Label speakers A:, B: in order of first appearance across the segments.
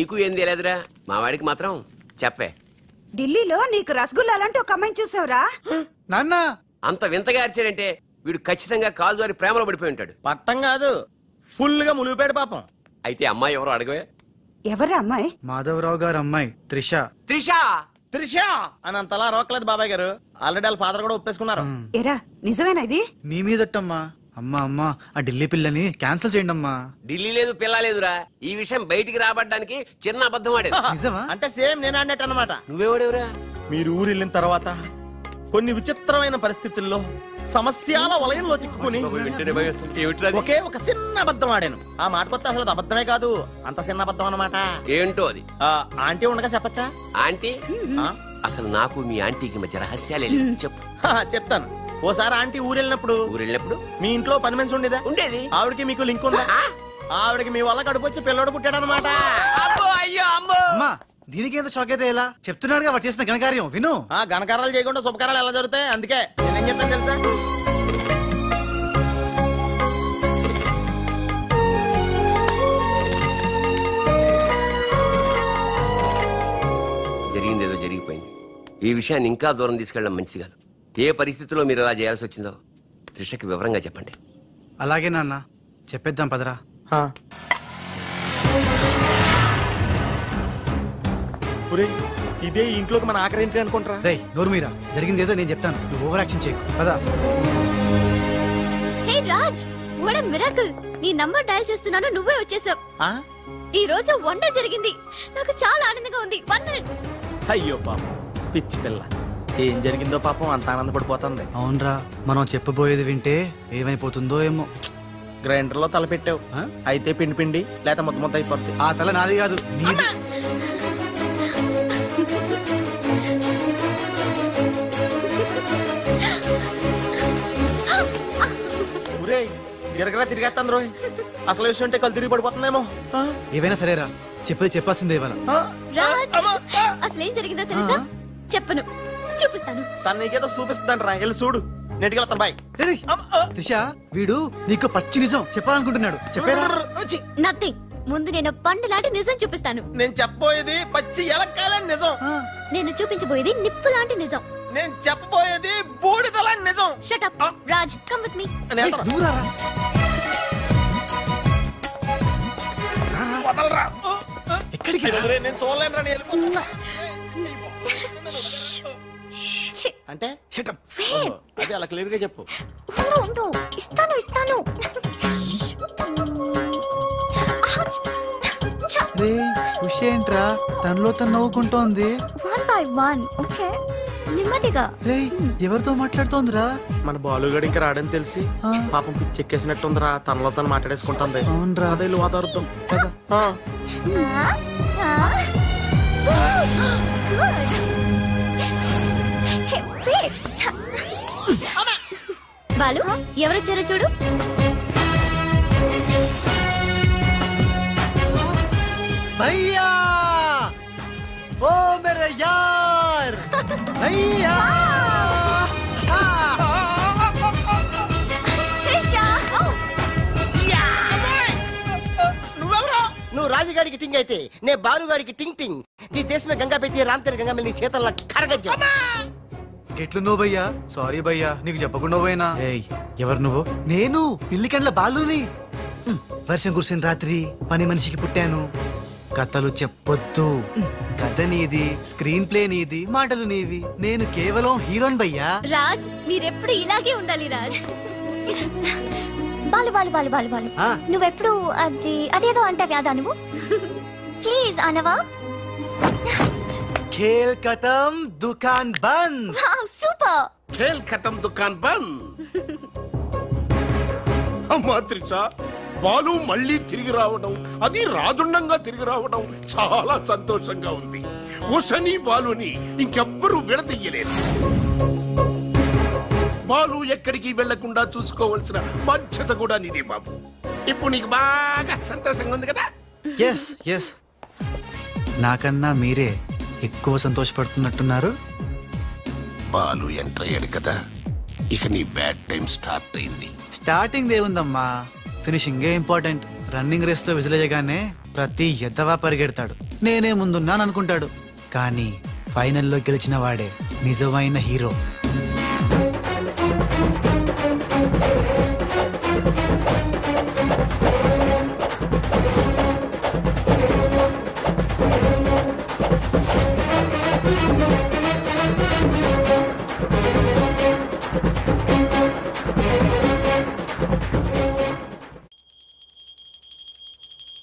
A: నీకు ఏం తెలియదురా, మా వాడికి మాత్రం చెప్పే.
B: ఢిల్లీలో నీకు రసగుల్లాలంటే ఒక అమ్మాయిని చూసావురా?
C: నాన్న
A: అంత వింతగా అరిచాడంటే వీడు ఖచ్చితంగా కాలు జారి ప్రేమలో పడిపోయి ఉంటాడు.
D: పట్టం కాదు, ఫుల్ గా ములిగిపోయాడు పాపం.
A: అయితే అమ్మాయి ఎవరో అడగవే.
B: ఎవరా అమ్మాయి?
C: మాధవరావు గారు అమ్మాయి త్రిష.
A: త్రిష
D: త్రిష అని అంతలా రోకలేదు బాబాయ్ గారు. ఆల్రెడీ వాళ్ళ ఫాదర్ కూడా ఒప్పేసుకున్నారు.
B: ఎరా నిజమేనా ఇది?
C: నీ మీదట్టమ్మా. అమ్మా అమ్మా ఆ ఢిల్లీ పిల్లని క్యాన్సిల్ చేయండి అమ్మా.
A: ఢిల్లీ లేదు పిల్ల లేదురా, ఈ విషయం బయటికి రాబడ్డానికి చిన్న అబద్ధం ఆడేది.
C: నిజమా?
D: అంటే సేమ్ నేను అన్నట్టు అన్నమాట.
A: నువ్వేవాడేవురా?
D: మీరు ఊరు వెళ్ళిన తర్వాత కొన్ని విచిత్రమైన పరిస్థితుల్లో సమస్యల వలయంలో చిక్కుకుని ఒకే ఒక చిన్న అబద్ధం ఆడాను. ఆ మాట కొత్త అసలు అబద్ధమే కాదు, అంత చిన్న అబద్ధం అన్నమాట.
A: ఏంటో అది?
D: ఆంటీ ఉండగా చెప్పచ్చా?
A: ఆంటీ? అసలు నాకు మీ ఆంటీకి మధ్య రహస్యాలే చెప్పు.
D: చెప్తాను. ఓసారి ఆంటీ ఊరెళ్ళినప్పుడు మీ ఇంట్లో పని మనిషి ఉండేది. ఆవిడకి మీకు లింక్ ఉందా? ఆవిడకి మీ వల్ల కడుపు వచ్చి పిల్లడు పుట్టాడు అనమాట.
C: అమ్మా దీనికి ఎంత షాక్ అయితే ఎలా చెప్తున్నాడుగా వాడు చేసిన ఘనకార్యం విను.
D: ఘనకారాలు చేయకుండా శుభకారాలు ఎలా జరుగుతాయి? అందుకే నేనేం చెప్పాను తెలుసా?
A: జరిగిందేదో జరిగిపోయింది. ఈ విషయాన్ని ఇంకా దూరం తీసుకెళ్ళడం మంచిది కాదు. ఏ పరిస్థితుల్లో మీరు అలా చేయాల్సి వచ్చిందో త్రిషకి వివరంగా చెప్పండి.
C: అలాగే నాన్న, చెప్పేద్దాం పదరా.
D: ఇదే ఇంట్లోకి మన ఆఖరి ఏంటి అనుకుంటారా?
C: రేయ్ నోరు మీరా, జరిగింది ఏదో నేను చెప్తాను, నువ్వు ఓవర్ యాక్షన్ చేయకు పదా.
E: హే రాజ్, వాట్ ఎ మిరాకిల్. నీ నంబర్ డయల్ చేస్తున్నాను, నువ్వే వచ్చేసావ్. ఈ రోజు వండర్ జరిగింది, నాకు చాలా ఆనందంగా ఉంది. 1 minute.
D: అయ్యో పాపం పిచ్చి పిల్ల, ఏం జరిగిందో పాపం అంత ఆనందపడిపోతుంది.
C: అవునరా, మనం చెప్పబోయేది వింటే ఏమైపోతుందో ఏమో.
D: గ్రైండర్ లో తల పెట్టావు, అయితే పిండి పిండి లేక ముద్ద ముద్ద అయిపోద్ది.
C: ఆ తల నాది కాదు నీది.
D: గిరగరా తిరిగేస్తాను రోయ్, అసలు విషయం ఉంటే కళ్ళు తిరిగి పడిపోతుందేమో.
C: ఏవైనా సరేరా, చెప్పేది చెప్పాల్సిందే ఇవాళ.
E: రాజ్, అసలేం జరిగిందో తెలుసా? చెప్పను, చూపిస్తాను.
D: తను నీకేదో చూపిస్తుందంటరా, వెళ్ళి చూడు. నెటికెళ్తాను బాయ్.
C: త్రిష, వీడు నీకు పచ్చి నిజం చెప్పాలనుకుంటున్నాడు. చెప్పేరా?
E: నథింగ్. ముందు నేను పండు లాంటి నిజం చూపిస్తాను.
D: నేను చెప్పబోయేది పచ్చి ఎలక్కాలని నిజం.
E: నేను చూపించబోయేది నిప్పు లాంటి నిజం.
D: నేను చెప్పబోయేది బూడిద లాంటి నిజం.
E: Shut up Raj, come with me.
D: ఎక్కడికి? నేను చూడలేను, నేను వెళ్ళిపోతున్నా. అంటే అదే అలా క్లియర్ గా చెప్పు.
E: ఇస్తాను ఇస్తాను.
C: ఏంట్రా తనలో తను నవ్వుకుంటోంది.
E: 1 by 1. ఓకే, నెమ్మదిగా.
C: ఎవరితో మాట్లాడుతోందిరా?
D: మన బాలుగాడు ఇంకా రాడని తెలిసి పాపం పిచ్చెక్కేసినట్టుందిరా, తనలో తను మాట్లాడేసుకుంటుంది.
C: అవునరా,
D: అదే వాతావరణం.
E: బాలు, ఎవరొచ్చారో చూడు.
C: భయ్యా, ఓ మేరే యార్ భయ్యా.
D: నువ్వు రాజుగాడికి టింగ్ అయితే నే బాలుగాడికి టింగ్ టింగ్. నీ దేశమే గంగా పెట్టి రామ్తేరు గంగా నీ చేతల్లో కరగజ్జా.
C: ఎట్లున్నావు భయ్యా? సారీ భయ్యా, నీకు చెప్పకుండా పోయినా. ఎవరు నువ్వు? నేను పిల్లికండ్ల బాలుని. వర్షం కురిసిన రాత్రి పని మనిషికి పుట్టాను. కథలు చెప్పొద్దు, కథ నీది, స్క్రీన్ ప్లే నీది, మాటలు నీవి. నేను కేవలం హీరోన్ భయ్యా.
E: రాజ్, మీరెప్పుడు ఇలాగే ఉండాలి రాజ్. బాలు బాలు బాలు బాలు బాలు, నువ్వెప్పుడు అదేదో అంటావి అదా నువ్వు? ప్లీజ్ అనవా?
C: खेल खत्म दुकान बंद.
E: సూపర్.
F: खेल खत्म दुकान बंद. అమ్మా త్రిష, బాలు మళ్ళీ తిరిగి రావడం, అది రాజుండంగా తిరిగి రావడం చాలా సంతోషంగా ఉంది. ఉషని బాలుని ఇంకెవ్వరూ విడదీయలేదు. బాలు ఎక్కడికి వెళ్లకుండా చూసుకోవాల్సిన బాధ్యత కూడా నీదే బాబు. ఇప్పుడు నీకు బాగా సంతోషంగా ఉంది కదా?
C: ఎస్ ఎస్, నాకన్నా మీరే ఎక్కువ సంతోషపడుతున్నట్టున్నారు.
F: బాలు ఎంటర్ అయ్యాడు కదా, ఇక నీ బ్యాడ్ టైం స్టార్ట్ అయింది.
C: స్టార్టింగ్ దేవుందమ్మా, ఫినిషింగే ఇంపార్టెంట్. రన్నింగ్ రేస్ తో విసిలేయగానే ప్రతి ఎద్దవా పరిగెడతాడు. నేనే ముందున్నాను అనుకుంటాడు. కానీ ఫైనల్లో గెలిచిన వాడే నిజమైన హీరో.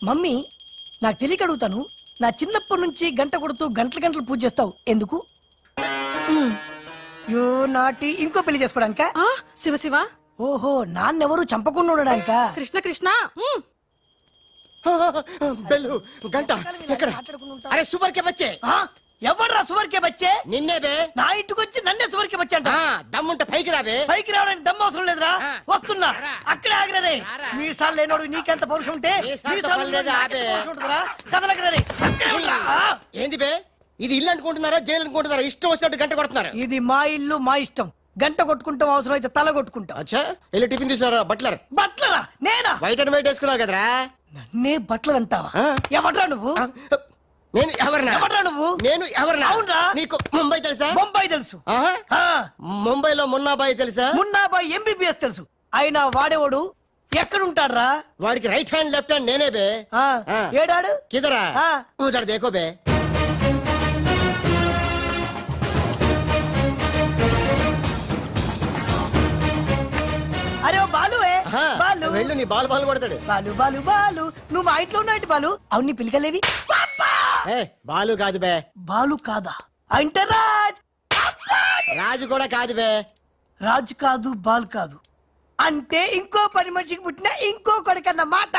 G: మమ్మీ, నాకు తెలియక అడుగుతాను, నా చిన్నప్పటి నుంచి గంట కొడుతూ గంటలు గంటలు పూజ చేస్తావు ఎందుకు? యో నాటి ఇంకో పెళ్లి చేసుకోవడానికా?
H: శివ శివ.
G: ఓహో, నాన్నెవరు చంపకుండా ఉండడానికా?
H: కృష్ణ కృష్ణ.
D: బెల్లు గంట ఎక్కడ? అరే సువర్కే బచ్చే.
G: ఎవర్రా సువర్కే బచ్చే?
D: నిన్నే బే.
G: నా ఇంటికి వచ్చి నన్నే సువర్కే బచ్చే అంట.
D: దమ్ముంటే పైకి రాబే.
G: పైకి రావడానికి దమ్ము అవసరం లేదురా, వస్తున్నా. అక్కడే ఆగిరే. నీ సార్లు లేనోడు నీకెంత పౌరుషం ఉంటే
D: ఏంది బే? ఇది ఇల్లు అనుకుంటున్నారా జైలు అనుకుంటున్నారా? ఇష్టం వచ్చినట్టు గంట కొడుతున్నారు.
G: ఇది మా ఇల్లు, మా ఇష్టం. గంట కొట్టుకుంటాం, అవసరం అయితే తల కొట్టుకుంటాం.
D: అచ్చా, వెళ్ళి టిఫిన్ తీసుకురా. బట్లర్.
G: బట్లరా? నేనా?
D: వైట్ అండ్ వైట్ వేసుకున్నావు కదరా.
G: నన్నే బట్లర్ అంటావా? ఎవడ్రా నువ్వు?
D: నేను ఎవరినా?
G: ఎవడ్రా నువ్వు?
D: నేను ఎవరినా?
G: అవునరా?
D: నీకు ముంబై తెలుసా?
G: బొంబాయి తెలుసు.
D: ముంబైలో మున్నాబాయి తెలుసా?
G: మున్నాబాయి ఎంబీబీఎస్ తెలుసు. అయినా వాడేవాడు ఎక్కడుంటాడ్రా?
D: వాడికి రైట్ హ్యాండ్ లెఫ్ట్ హ్యాండ్ నేనే బే.
G: ఏడాడు
D: కిదరా ఉదర్ దేకో బే.
G: అరే ఓ బాలు, బాలు
D: వెళ్ళు, నీ బాలు బాలు కొడతాడు.
G: బాలు బాలు బాలు, నువ్వు మా ఇంట్లో ఉన్నావు బాలు? అవును, నీ పిల్లకలేవి?
D: బాలు కాదు బే.
G: బాలు కాదా? అంటే రాజ్.
D: రాజు కూడా కాదు బే.
G: రాజు కాదు, బాల్ కాదు అంటే ఇంకో పని మనిషికి పుట్టిన ఇంకో కొడుకన్న మాట.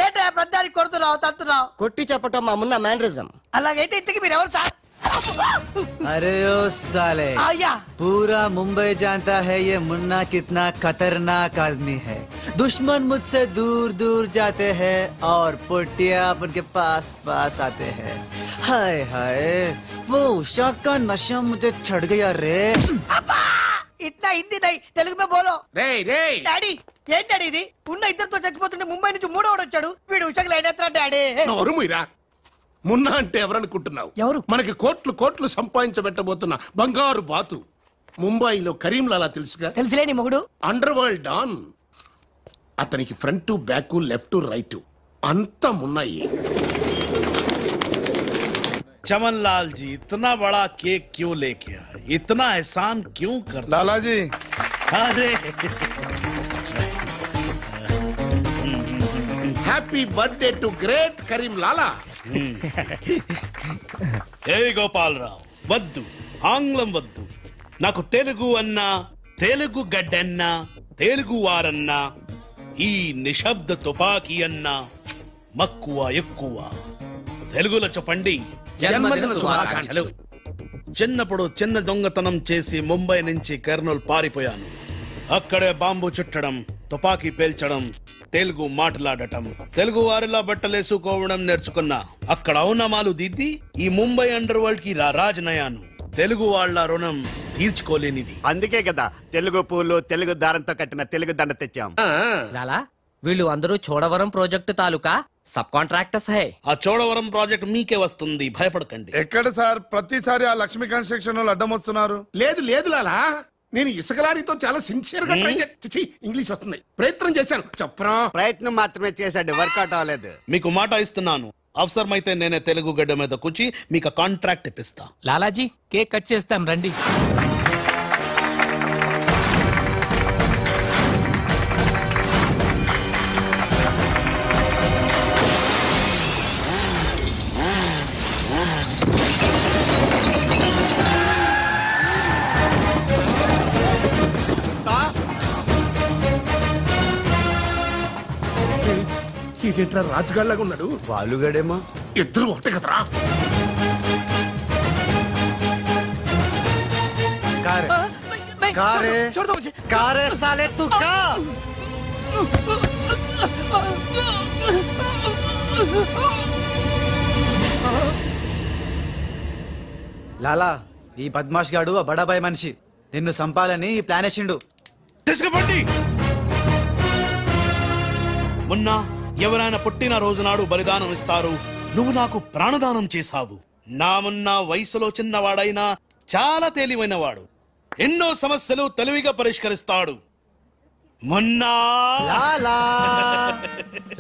G: ఏంటా ప్రధానికి కొడుతున్నావు, తత్తున్నావు?
D: కొట్టి చెప్పటం మా మున్న మేనరిజం.
G: అలాగైతే ఇంతకి మీరు ఎవరు సార్?
C: अरे ओ साले, पूरा मुंबई जानता है ये मुन्ना कितना खतरनाक आदमी है. दुश्मन मुझसे दूर दूर जाते हैं और पुटिया उनके पास पास आते हैं. हाय हाय, वो उषा का नशा मुझे चढ़ गया रे.
G: ఇట్లా హిందీ నై, తెలుగు మే బోలో. డాడీ, ఏం డాడీ ఇది? ఉన్న ఇద్దరితో చచ్చిపోతుంటే ముంబై నుంచి మూడోడు వచ్చాడు. వీడు ఉషకు లైన్ ఎత్తా డాడీ.
F: మున్నా అంటే ఎవరనుకుంటున్నావు?
G: ఎవరు?
F: మనకి కోట్లు కోట్లు సంపాదించబెట్టబోతున్న బంగారు బాతు. ముంబైలో కరీంలాలా తెలుసుగా?
G: తెలుసులేని మొగుడు.
F: Under world don. అతనికి ఫ్రంట్ బ్యాక్ లెఫ్ట్ రైట్ అంతా మున్నాయి.
I: चमन लाल जी, इतना बड़ा केक क्यों लेके आए? इतना एहसान क्यों कर?
J: लाला जी,
I: अरे
F: happy birthday to great Karim Lala.
I: ఏ గోపాలరావు, వద్దు, ఆంగ్లం వద్దు. నాకు తెలుగు అన్నా, తెలుగు గడ్డన్నా, తెలుగు వారన్నా, ఈ నిశ్శబ్ద తుపాకీ అన్నా మక్కువ ఎక్కువ. తెలుగులో చెప్పండి.
F: జన్మదిన శుభాకాంక్షలు.
I: చిన్నప్పుడు చిన్న దొంగతనం చేసి ముంబై నుంచి కర్నూలు పారిపోయాను. అక్కడే బాంబు చుట్టడం, తుపాకీ పేల్చడం, తెలుగు మాట్లాడటం, తెలుగు వారిలా బట్టలేసుకోవడం నేర్చుకున్నా. అక్కడ ఔనమాలు దిద్ది ఈ ముంబై అండర్ వరల్డ్ కి రాజనయాను. తెలుగు వాళ్ళ రుణం తీర్చుకోలేనిది.
K: అందుకే కదా తెలుగు పూలు తెలుగు దారంతో కట్టిన తెలుగు దండ తెచ్చాం.
L: లాలా, వీళ్ళు అందరూ చోడవరం ప్రాజెక్టు తాలూకా సబ్ కాంట్రాక్టర్స్ హై.
I: ఆ చోడవరం ప్రాజెక్ట్ మీకే వస్తుంది, భయపడకండి.
J: ఎక్కడ సార్ ప్రతిసారి ఆ లక్ష్మీ కన్స్ట్రక్షన్ వాళ్ళు అడ్డం వస్తున్నారు?
F: లేదు లేదు లాలా, నేను ఇసుక లారీతో చాలా సిన్సియర్ గా ట్రై చేసి ఇంగ్లీష్ వస్తుంది ప్రయత్నం చేశాను. చెప్పరా?
K: ప్రయత్నం మాత్రమే చేశాడు, వర్కౌట్ అవ్వలేదు.
I: మీకు మాట ఇస్తున్నాను, అవసరమైతే నేనే తెలుగు గడ్డ మీద కూర్చి మీకు కాంట్రాక్ట్ ఇప్పిస్తా.
L: లాలాజీ, కేక్ కట్ చేస్తాం రండి.
F: ఇదేంట్రా రాజుగాళ్ళగా ఉన్నాడు?
C: బాలుగడేమో.
F: ఇద్దరు ఒకటే కదరా.
C: कारे साले तू का? లాలా, ఈ బద్మాష్ గాడు ఆ బడాబాయ్ మనిషి నిన్ను సంపాలని ఈ ప్లాన్ వేసిండు.
I: తీసుకుపోండి. మొన్న ఎవరైనా పుట్టిన రోజు నాడు బలిదానం ఇస్తారు. నువ్వు నాకు ప్రాణదానం చేశావు. నా మున్న వయసులో చిన్నవాడైనా చాలా తెలివైనవాడు. ఎన్నో సమస్యలు తెలివిగా పరిష్కరిస్తాడు. మున్నా
C: లాలా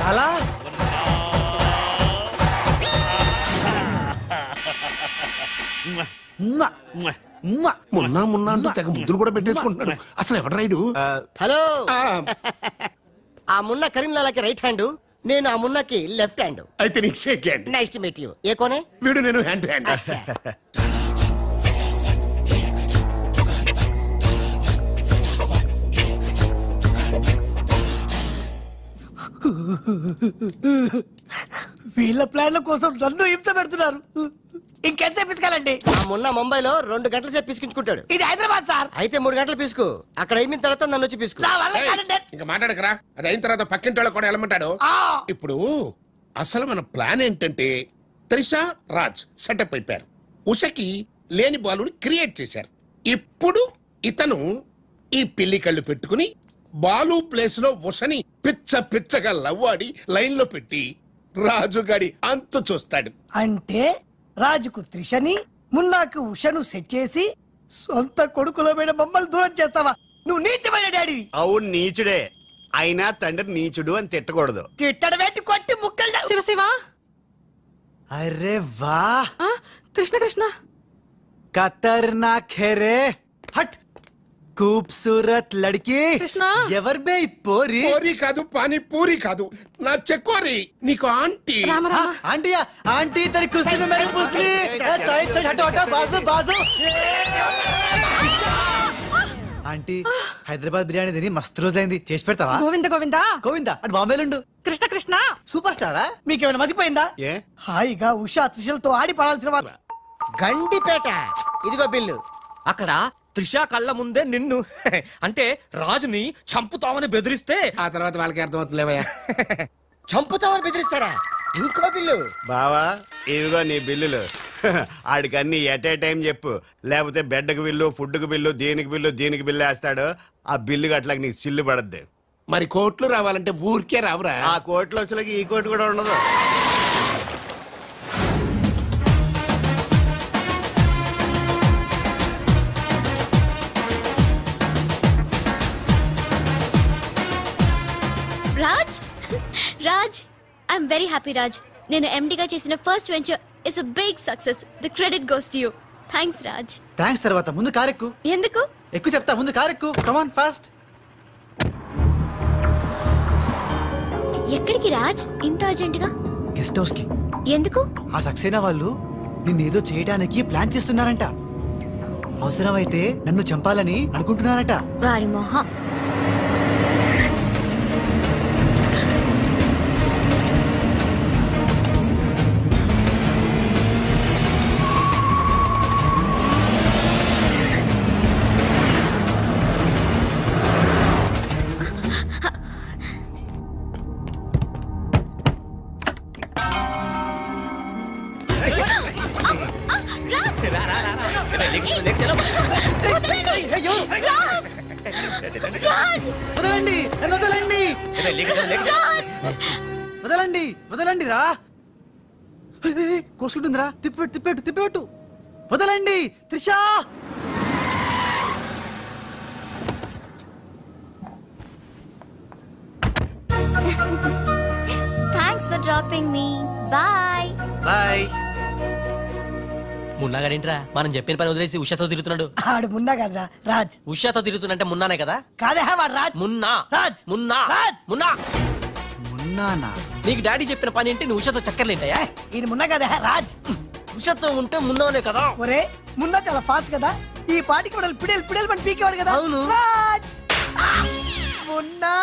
C: లాలా
F: మొన్న మొన్న అంటూ తెగ ముద్దులు కూడా పెట్టేసుకుంటున్నాడు. అసలు ఎవడు రైడు?
G: హలో, ఆ మున్న కరీంలాలాకి రైట్ హ్యాండ్, నేను ఆ మున్నకి లెఫ్ట్ హ్యాండ్.
F: అయితే నీకు shake hand.
G: Nice to meet you. ఏ కోనే?
F: వీడు నేను హ్యాండ్ టు హ్యాండ్.
G: వీళ్ళ ప్లాన్ల కోసం నన్ను హింస పెడుతున్నారు. ఇంకెంతసేపు పిసుకాలండి? ఆ మొన్న ముంబైలో 2 గంటల సేపు పిసుకుంటాడు. ఇది హైదరాబాద్ సార్. అయితే 3 గంటలు పిసుకు. అక్కడ అయిన తర్వాత నన్ను వచ్చి పిసుకు.
F: ఇంకా మాట్లాడకరా. అది అయిన తర్వాత పక్కింటి వాళ్ళు కూడా వెళ్ళమంటాడు. ఇప్పుడు అసలు మన ప్లాన్ ఏంటంటే త్రిషా రాజ్ సెటప్ అయిపోయారు. ఉషకి లేని బాలుని క్రియేట్ చేశారు. ఇప్పుడు ఇతను ఈ పిల్లి కళ్ళు పెట్టుకుని బాలు ప్లేస్ లో ఉషని పిచ్చగా లవ్వాడి లైన్ లో పెట్టి రాజుగాడి అంతు చూస్తాడు.
G: అంటే రాజుకు త్రిషని, మున్నాకు ఉషను సెట్ చేసి సొంత కొడుకులమైన మమ్మల్ని దూరం చేస్తావా? నువ్వు నీచమైన డాడీవి.
K: అవును నీచుడే. అయినా తండ్రి నీచుడు అని తిట్టకూడదు.
G: తిట్టడమేంటి, కొట్టి ముక్కలు.
H: శివ శివ.
C: అరే వా,
H: కృష్ణ కృష్ణ.
C: ఖతర్నాక్ హే రే. హట్. खूबसूरत लड़की.
H: कृष्णा
C: ఎవర్ బే పోరి?
F: పోరి కాదు, పానీ పూరి కాదు, నా చెక్కోరి. నీకు ఆంటీ.
C: ఆంటీయా? ఆంటీ तेरी कुश्ती में मेरी पुसली. साइड साइड हटो हटो, बाजू बाजू. ఆంటీ, హైదరాబాద్ బిర్యానీ తిని మస్తు రోజైంది, చేసి పెడతావా?
H: గోవింద గోవింద
C: గోవింద అటు బాంబేలుండు.
H: కృష్ణ కృష్ణ.
C: సూపర్ స్టారా?
G: మీకేమైనా మతిపోయిందా? హాయిగా ఉషా త్రిషలతో ఆడి పడాల్సిన వారు. గండిపేట. ఇదిగో బిల్లు.
L: అక్కడ త్రిష కళ్ళ ముందే నిన్ను అంటే రాజుని చంపుతామని బెదిరిస్తే
F: ఆ తర్వాత వాళ్ళకి అర్థమవుతుందిలేవయ్యా.
G: చంపుతామని బెదిరిస్తారా? ఇంకో బిల్లు.
K: బావా ఇవిగో నీ బిల్లులు. ఆడికన్నీ ఎట్ ఏ టైం చెప్పు, లేకపోతే బెడ్కి బిల్లు, ఫుడ్కి బిల్లు, దీనికి బిల్లు వేస్తాడు. ఆ బిల్లు అట్లాగ నీకు చిల్లు పడద్దు.
F: మరి కోట్లు రావాలంటే ఊరికే రావురా.
K: ఆ కోట్లు వచ్చేలాగా ఈ కోట్లు కూడా ఉండదు.
E: Raj Raj I am very happy Raj. నేను ఎండిగా చేసిన first venture is a big success. The credit goes to you. Thanks Raj.
C: Thanks తర్వాత ముందు కారెక్కు.
E: ఎందుకు?
C: ఎక్కువ చెప్తా, ముందు కారెక్కు. Come on fast.
E: ఎక్కడికి రాజ్ ఇంత అర్జెంట్ గా?
C: గెస్ట్ హౌస్ కి.
E: ఎందుకు?
C: ఆ సక్సేనా వాళ్ళు నిన్నేదో చేయడానికి ప్లాన్ చేస్తున్నారంట. అవసరమైతే నన్ను చంపాలని అనుకుంటున్నారట.
E: వాడి మొహం.
C: వదలండి, వదలండి, వదలండి, వదలండి రా. కోసుకుంటుందిరా. తిప్పెట్టు తిప్పెట్టు తిప్పెట్టు. వదలండి Trisha.
E: Thanks for dropping me. Bye
C: bye.
L: Munna గారేంట్రా మనం చెప్పిన పని వదిలేసి ఉషాతో తిరుగుతున్నాడు?
G: ఆడు మున్నా కదరా రాజ్.
L: ఉషాతో తిరుగుతున్నంటే మున్నానే కదా?
G: కాదే వాడు రాజ్.
L: మున్నా
G: రాజ్.
L: మున్నా
G: రాజ్.
L: మున్నా
C: మున్నానా?
L: నీకు డాడీ చెప్పిన పని ఏంటి? నువ్వు ఉషాతో చక్కర్లేంటయా?
G: ఇది మున్నా కదా రాజ్.
L: ఉషాతో ఉంటే మున్నానే కదా?
G: ఒరే మున్నా చాలా ఫాస్ట్ కదా. ఈ పాటికి మనల్ని పిడేలు పిడేలు పని పీకేవాడు కదా.
L: అవును.
G: రాజ్. మున్నా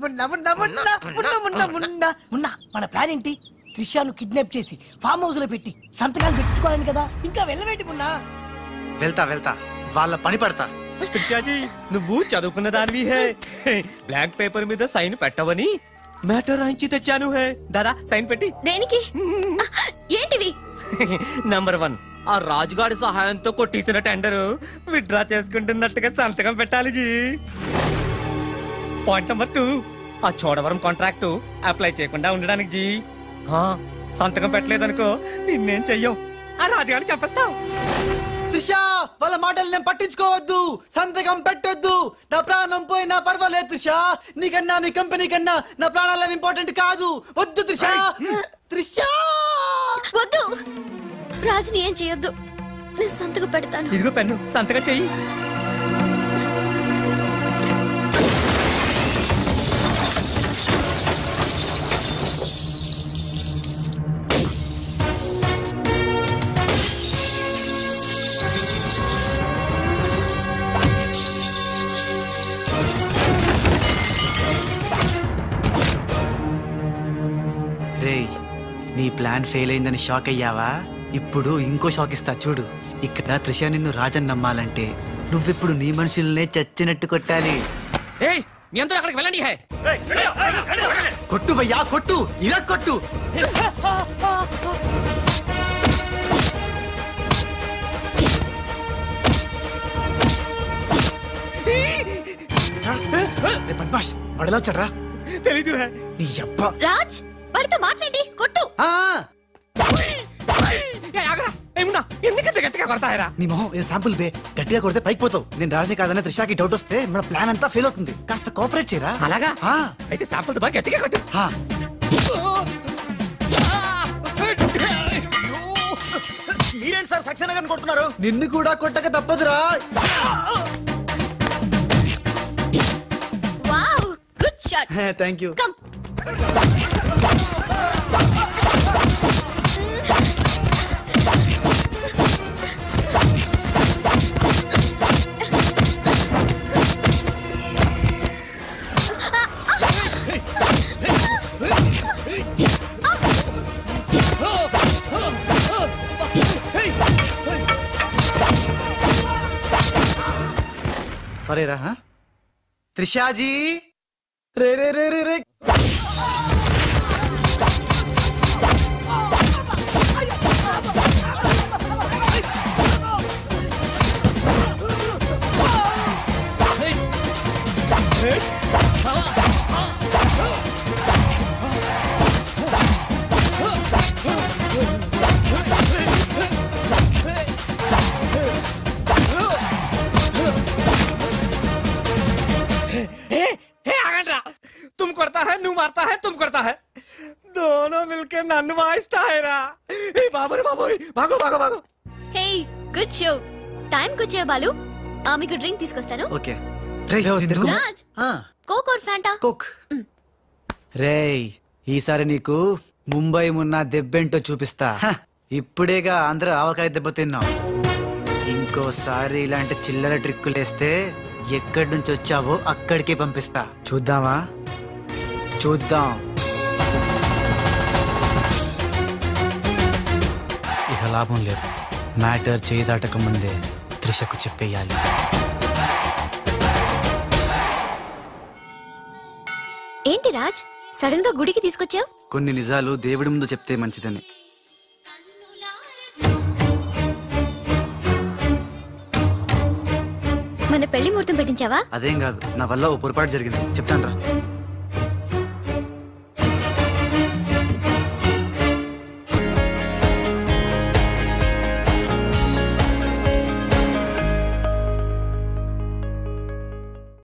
G: మున్నా మున్నా మున్నా మున్నా మున్నా మున్నా మున్నా. మన ప్లాన్ ఏంటి? త్రిషాను కిడ్నాప్ చేసి ఫామ్ హౌస్ లో పెట్టి సంతకాలు పెట్టించుకోవాలని కదా. ఇంకా వెళ్ళవేంటి మున్నా?
C: వెళ్తా వెళ్తా, వాళ్ళ పని పడతా.
L: త్రిషాజీ నువ్వు చదువుకున్న దానివి హే. బ్లాక్ పేపర్ మీద సైన్ పెట్టవని మ్యాటర్ రాయించి తెచ్చాను హే. దాదా సైన్ పెట్టి.
E: దేనికి? ఏంటివి?
L: నంబర్ 1, ఆ రాజుగాడి సహాయంతో కొట్టేసిన టెండర్ విత్డ్రా చేసుకుంటున్నట్టుగా సంతకం పెట్టాలి జీ. పాయింట్ నంబర్ 2, ఆ చోడవరం కాంట్రాక్టు అప్లై చేయకుండా ఉండడానికి జీ సంతకం పెట్టలేదనుకో నిన్నేం చెయ్యం ఆ రాజుగారిని చంపేస్తాం.
C: త్రిష వాళ్ళ మాటలు నేను పట్టించుకోవద్దు, సంతకం పెట్టొద్దు. నా ప్రాణం పోయినా పర్వాలేదు త్రిష, నీకన్నా నీ కంపెనీ కన్నా నా ప్రాణాలు ఇంపార్టెంట్ కాదు. వద్దు త్రిష. త్రిష
E: వద్దు, రాజుని ఏం చేయొద్దు, నేను సంతకం పెడతాను.
L: ఇదిగో పెన్ను, సంతకం చెయ్యి.
C: రేయ్, నీ ప్లాన్ ఫెయిల్ అయిందని షాక్ అయ్యావా? ఇప్పుడు ఇంకో షాక్ ఇస్తా చూడు. ఇక్కడ త్రిష నిన్ను రాజన్ నమ్మాలంటే నువ్విప్పుడు నీ మనుషుల్నే చచ్చినట్టు కొట్టాలి.
L: ఏయ్, మీ అందరూ అక్కడికి వెళ్ళండి.
C: కొట్టు భయ్యా, కొట్టు, ఇలా కొట్టు. పద్మాష్ వాడిలో వచ్చాడ్రా.
L: తెలీదు
C: నీ అబ్బా.
E: రాజ్, వాడితో మాట్లాడి కొట్టు.
L: ఎందుకంత గట్టిగా కొడతాయరా?
C: నీ మొహం ఇది శాంపుల్ బే, గట్టిగా కొడితే పైకి పోతావు. నేను రాజే కాదనే త్రిషాకి డౌట్ వస్తే మన ప్లాన్ అంతా ఫెయిల్ అవుతుంది. కాస్త కోఆపరేట్ చేయరా.
L: అలాగా? అయితే శాంపుల్ బాగా గట్టిగా కొట్టు.
C: మీరేంటి సార్ సక్సేనా గారిని కొడుతున్నారు? నిన్ను కూడా కొట్టక తప్పదురా.
E: Wow, good shot.
C: Thank you.
E: Come.
C: Sorry రా. త్రిషాజీ, రే రే రే రే రే.
L: तुम करता है, नू मारता है, तुम करता है, दोनों मिलके नन्नु वाइस्ता है रा. ए बाबू रे बाबू, भागो भागो भागो.
E: హే, గుడ్ షో. టైం కు వచ్చే బాలు, మీకు డ్రింక్ తీసుకొస్తాను.
C: Okay.
E: Raj, Coke or Fanta?
C: Coke. రేయ్, ఈసారి నీకు ముంబై మున్న దెబ్బేంటో చూపిస్తా. ఇప్పుడేగా ఆంధ్ర ఆవకాయ దెబ్బ తిన్నాం. ఇంకోసారి ఇలాంటి చిల్లర ట్రిక్కులేస్తే ఎక్కడి నుంచి వచ్చావో అక్కడికే పంపిస్తా. చూద్దామా? చూద్దాం. ఇక లాభం లేదు. మ్యాటర్ చేయి దాటక ముందే త్రిషకు చెప్పేయాలి.
E: ఏంటి రాజ్, సడన్ గా గుడికి తీసుకొచ్చావు?
C: కొన్ని నిజాలు దేవుడి ముందు చెప్తే మంచిదని.
E: మన పెళ్లి ముహూర్తం పెట్టించావా?
C: అదేం కాదు, నా వల్ల ఓ పొరపాటు జరిగింది, చెప్తాను రా.